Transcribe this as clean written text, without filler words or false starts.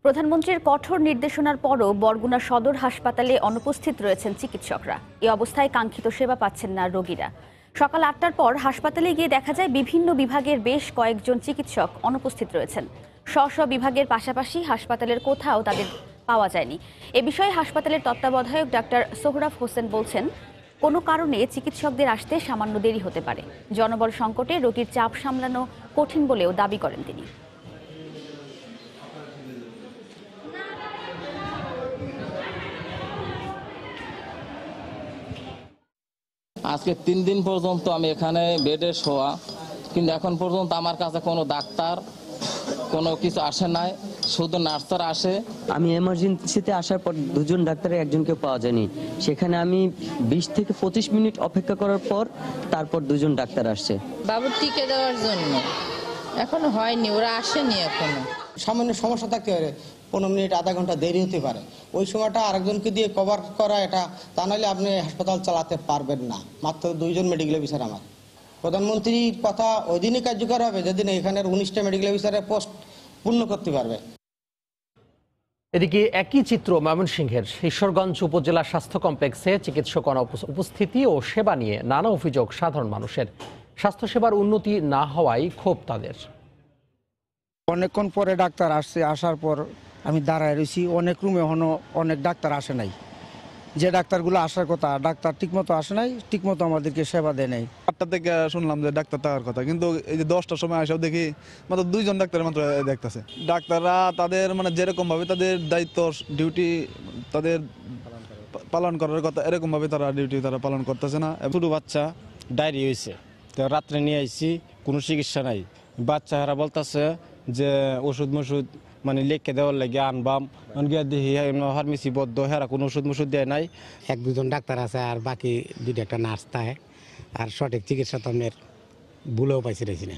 প্রধানমন্ত্রীর কঠোর নির্দেশনার পরও বরগুনা সদর হাসপাতালে অনুপস্থিত রয়েছেন চিকিৎসকরা। এই অবস্থায় কাঙ্ক্ষিত সেবা পাচ্ছেন না রোগীরা। সকাল ৮টার পর হাসপাতালে গিয়ে দেখা যায় বিভিন্ন বিভাগের বেশ কয়েকজন চিকিৎসক অনুপস্থিত রয়েছেন। স্ব বিভাগের পাশাপাশি হাসপাতালের কোথাও তাদের পাওয়া যায়নি। এ বিষয়ে হাসপাতালের তত্ত্বাবধায়ক ডাক্তার সোহরাব হোসেন বলছেন, কোনো কারণে চিকিৎসকদের আসতে সামান্য দেরি হতে পারে। জনবল সংকটে রোগীর চাপ সামলানো কঠিন বলেও দাবি করেন তিনি। আজকে ৩ দিন পর্যন্ত আমি এখানে বেডে শোয়া, কিন্তু এখন পর্যন্ত আমার কাছে কোনো ডাক্তার কোনো কিছু আসে নাই, শুধু নার্সরা আসে। আমি এমার্জেন্সিতে আসার পর দুজন ডাক্তারের একজনকে পাওয়া যায়নি। সেখানে আমি ২০ থেকে ২৫ মিনিট অপেক্ষা করার পর তারপর দুজন ডাক্তার আসছে বাবুর টিকে দেওয়ার জন্য। এখনো হয়নি, ওরা আসেনি এখনো। সামান্য সমস্যা থাকতে পারে, ১৫ মিনিট আধা ঘন্টা দেরি হতে পারে। ওই সময়টা আরেকজনকে দিয়ে কভার করা, এটা তা নাহলে আপনি হাসপাতাল চালাতে পারবেন না। মাত্র ২জন মেডিকেল অফিসার আমার। প্রধানমন্ত্রীর কথা ওই দিনই কার্যকর হবে যেদিন এখানের ১৯টা মেডিকেল অফিসারের পোস্ট পূর্ণ করতে পারবে। এদিকে একই চিত্র ময়মনসিংহের ঈশ্বরগঞ্জ উপজেলা স্বাস্থ্য কমপ্লেক্সে চিকিৎসক উপস্থিতি ও সেবা নিয়ে নানা অভিযোগ সাধারণ মানুষের। স্বাস্থ্যসেবার উন্নতি না হওয়ায় ক্ষোভ তাদের। অনেকক্ষণ পরে ডাক্তার আসছে, আসার পর আমি দাঁড়ায় রয়েছি। অনেক রুমে এখনো অনেক ডাক্তার আসে নাই। যে ডাক্তারগুলো আসার কথা, ডাক্তার ঠিকমতো আসে নাই, ঠিকমতো আমাদেরকে সেবা দেয় নাই। ৮টা থেকে শুনলাম যে ডাক্তার থাকার কথা, কিন্তু এই যে 10টার সময় আসেও দেখি মাত্র 2জন ডাক্তার মাত্র দেখতেছে। ডাক্তাররা তাদের যেরকম ভাবে তাদের দায়িত্ব ডিউটি তাদের পালন করার কথা, এরকম ভাবে তারা ডিউটি পালন করতেছে না। ছোট বাচ্চা ডায়রি হয়েছে, রাত্রে নিয়ে আইছি, কোনো চিকিৎসা নাই। বাচ্চা হারা বলতেছে যে ওষুধ মষুধ লিখে দেওয়ার লাগে আনবাম, দেখি ফার্মেসি বদ্ধ, হেরা কোনো ওষুধ মষুধ দেয় নাই। ১-২জন ডাক্তার আছে আর বাকি 2টা একটা নার্স থাকে, আর সঠিক চিকিৎসা তো আপনার ভুলেও পাইছি না।